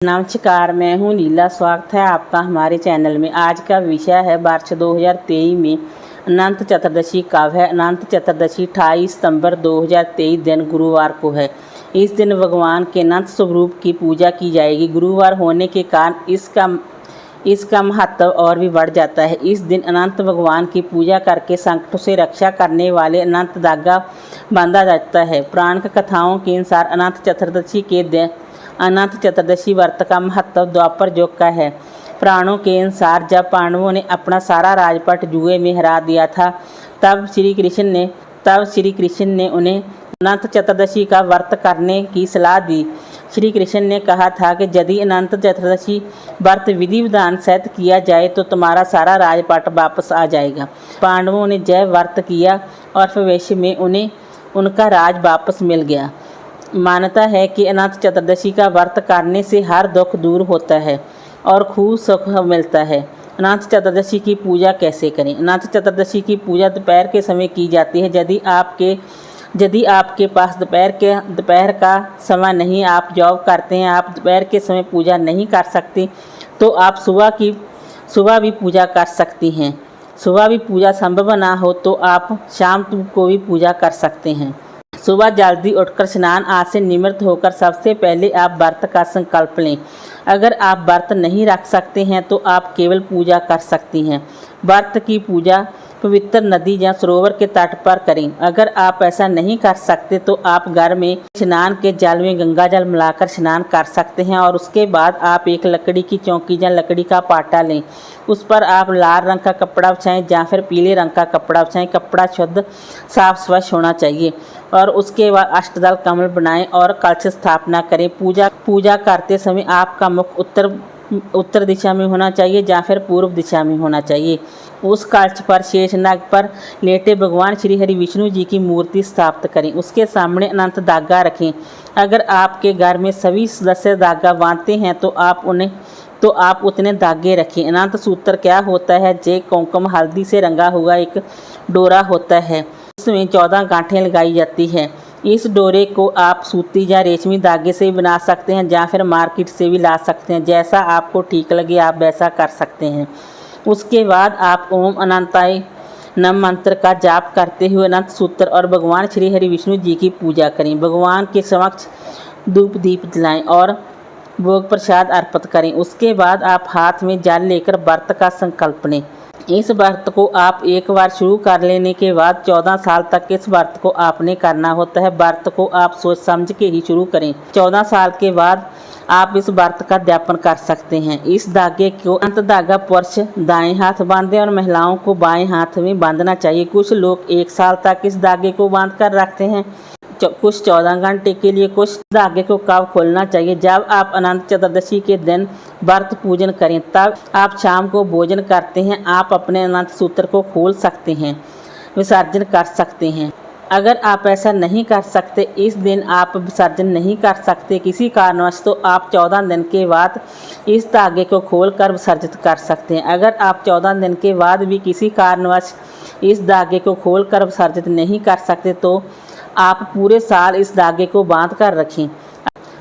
नमस्कार, मैं हूं लीला। स्वागत है आपका हमारे चैनल में। आज का विषय है वर्ष 2023 में अनंत चतुर्दशी कब है। अनंत चतुर्दशी 28 सितंबर 2023 दिन गुरुवार को है। इस दिन भगवान के अनंत स्वरूप की पूजा की जाएगी। गुरुवार होने के कारण इसका महत्व और भी बढ़ जाता है। इस दिन अनंत भगवान की पूजा करके संकटों से रक्षा करने वाले अनंत धागा बांधा जाता है। पुराण कथाओं के अनुसार अनंत चतुर्दशी व्रत का महत्व द्वापर युग का है। पुराणों के अनुसार जब पांडवों ने अपना सारा राजपाट जुए में हरा दिया था, तब श्री कृष्ण ने उन्हें अनंत चतुर्दशी का व्रत करने की सलाह दी। श्री कृष्ण ने कहा था कि यदि अनंत चतुर्दशी व्रत विधि विधान सहित किया जाए तो तुम्हारा सारा राजपाट वापस आ जाएगा। पांडवों ने जय व्रत किया और भविष्य में उन्हें उनका राज वापस मिल गया। मान्यता है कि अनंत चतुर्दशी का व्रत करने से हर दुख दूर होता है और खूब सुख मिलता है। अनंत चतुर्दशी की पूजा कैसे करें। अनंत चतुर्दशी की पूजा दोपहर के समय की जाती है। यदि आपके पास दोपहर का समय नहीं, आप जॉब करते हैं, आप दोपहर के समय पूजा नहीं कर सकते, तो आप सुबह भी पूजा कर सकती हैं। सुबह भी पूजा संभव ना हो तो आप शाम को भी पूजा कर सकते हैं। सुबह जल्दी उठकर स्नान आदि से निवृत्त होकर सबसे पहले आप व्रत का संकल्प लें। अगर आप व्रत नहीं रख सकते हैं तो आप केवल पूजा कर सकती हैं। व्रत की पूजा पवित्र नदी या सरोवर के तट पर करें। अगर आप ऐसा नहीं कर सकते तो आप घर में स्नान के जल में गंगा जल मिलाकर स्नान कर सकते हैं और उसके बाद आप एक लकड़ी की चौकी या लकड़ी का पाटा लें। उस पर आप लाल रंग का कपड़ा बिछाएं या फिर पीले रंग का कपड़ा बिछाएं। कपड़ा शुद्ध साफ स्वच्छ होना चाहिए और उसके बाद अष्टदल कमल बनाएं और कलश स्थापना करें। पूजा करते समय आपका मुख उत्तर दिशा में होना चाहिए या फिर पूर्व दिशा में होना चाहिए। उस कलश पर शेषनाग पर लेटे भगवान श्री हरि विष्णु जी की मूर्ति स्थापित करें। उसके सामने अनंत धागा रखें। अगर आपके घर में सभी सदस्य धागा बांधते हैं तो आप उतने धागे रखें। अनंत सूत्र क्या होता है। जे कुमकुम हल्दी से रंगा हुआ एक डोरा होता है, उसमें 14 गांठें लगाई जाती है। इस डोरे को आप सूती या रेशमी धागे से बना सकते हैं या फिर मार्केट से भी ला सकते हैं। जैसा आपको ठीक लगे आप वैसा कर सकते हैं। उसके बाद आप ओम अनंताय नम मंत्र का जाप करते हुए अनंत सूत्र और भगवान श्री हरि विष्णु जी की पूजा करें। भगवान के समक्ष धूप दीप जलाएं और भोग प्रसाद अर्पित करें। उसके बाद आप हाथ में जल लेकर व्रत का संकल्प लें। इस व्रत को आप एक बार शुरू कर लेने के बाद 14 साल तक इस व्रत को आपने करना होता है। व्रत को आप सोच समझ के ही शुरू करें। 14 साल के बाद आप इस व्रत का अध्यापन कर सकते हैं। इस धागे को अनंत धागा पुरुष दाएं हाथ बांधे और महिलाओं को बाएं हाथ में बांधना चाहिए। कुछ लोग 1 साल तक इस धागे को बांध कर रखते हैं, कुछ 14 घंटे के लिए। कुछ धागे को कब खोलना चाहिए। जब आप अनंत चतुर्दशी के दिन व्रत पूजन करें तब आप शाम को भोजन करते हैं, आप अपने अनंत सूत्र को खोल सकते हैं, विसर्जन कर सकते हैं। अगर आप ऐसा नहीं कर सकते, इस दिन आप विसर्जन नहीं कर सकते किसी कारणवश, तो आप 14 दिन के बाद इस धागे को खोलकर विसर्जित कर सकते हैं। अगर आप 14 दिन के बाद भी किसी कारणवश इस धागे को खोलकर विसर्जित नहीं कर सकते तो आप पूरे साल इस धागे को बांध कर रखें।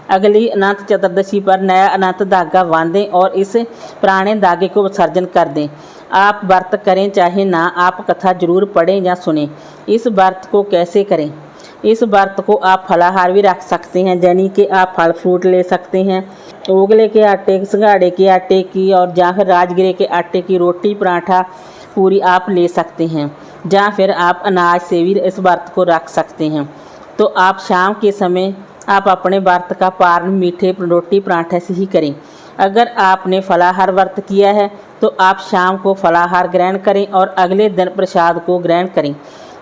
अगली अनंत चतुर्दशी पर नया अनंत धागा बांधें और इस पुराने धागे को विसर्जन कर दें। आप व्रत करें चाहे ना, आप कथा जरूर पढ़ें या सुनें। इस व्रत को कैसे करें। इस व्रत को आप फलाहार भी रख सकते हैं, यानी कि आप फल फ्रूट ले सकते हैं। ओगले के आटे, सिंघाड़े के आटे की और या फिर राजगिरे के आटे की रोटी, पराठा, पूरी आप ले सकते हैं या फिर आप अनाज से भी इस व्रत को रख सकते हैं। तो आप शाम के समय आप अपने व्रत का पारण मीठे रोटी पराठे से ही करें। अगर आपने फलाहार व्रत किया है तो आप शाम को फलाहार ग्रहण करें और अगले दिन प्रसाद को ग्रहण करें।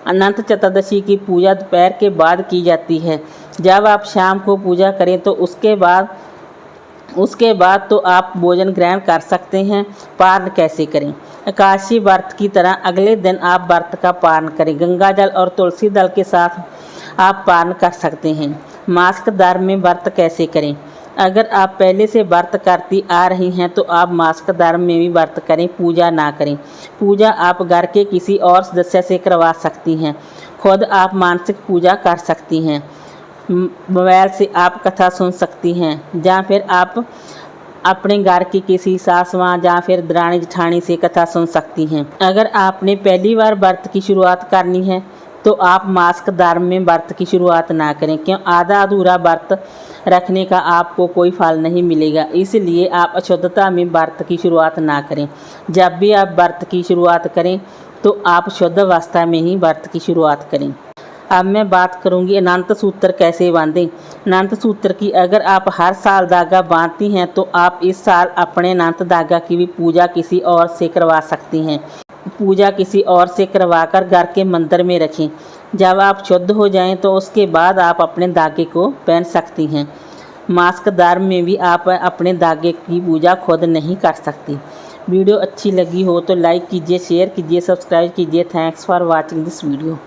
अनंत चतुर्दशी की पूजा दोपहर के बाद की जाती है। जब आप शाम को पूजा करें तो उसके बाद तो आप भोजन ग्रहण कर सकते हैं। पारण कैसे करें। एकादशी व्रत की तरह अगले दिन आप व्रत का पारण करें। गंगा जल और तुलसी दल के साथ आप पारण कर सकते हैं। मासिक धर्म में व्रत कैसे करें। अगर आप पहले से व्रत करती आ रही हैं तो आप मासिक धर्म में भी व्रत करें, पूजा ना करें। पूजा आप घर के किसी और सदस्य से करवा सकती हैं। खुद आप मानसिक पूजा कर सकती हैं। मोबाइल से आप कथा सुन सकती हैं या फिर आप अपने घर की किसी सास माँ या फिर दरानी जेठानी से कथा सुन सकती हैं। अगर आपने पहली बार व्रत की शुरुआत करनी है तो आप मासिक धर्म में व्रत की शुरुआत ना करें, क्यों आधा अधूरा व्रत रखने का आपको कोई फल नहीं मिलेगा। इसलिए आप अशुद्धता में व्रत की शुरुआत ना करें। जब भी आप व्रत की शुरुआत करें तो आप शुद्ध अवस्था में ही व्रत की शुरुआत करें। अब मैं बात करूंगी अनंत सूत्र कैसे बांधें। अनंत सूत्र की अगर आप हर साल धागा बांधती हैं तो आप इस साल अपने अनंत धागा की भी पूजा किसी और से करवा सकती हैं। पूजा किसी और से करवाकर घर के मंदिर में रखें। जब आप शुद्ध हो जाएं तो उसके बाद आप अपने धागे को पहन सकती हैं। मासिक धर्म में भी आप अपने धागे की पूजा खुद नहीं कर सकती। वीडियो अच्छी लगी हो तो लाइक कीजिए, शेयर कीजिए, सब्सक्राइब कीजिए। Thanks for watching this video.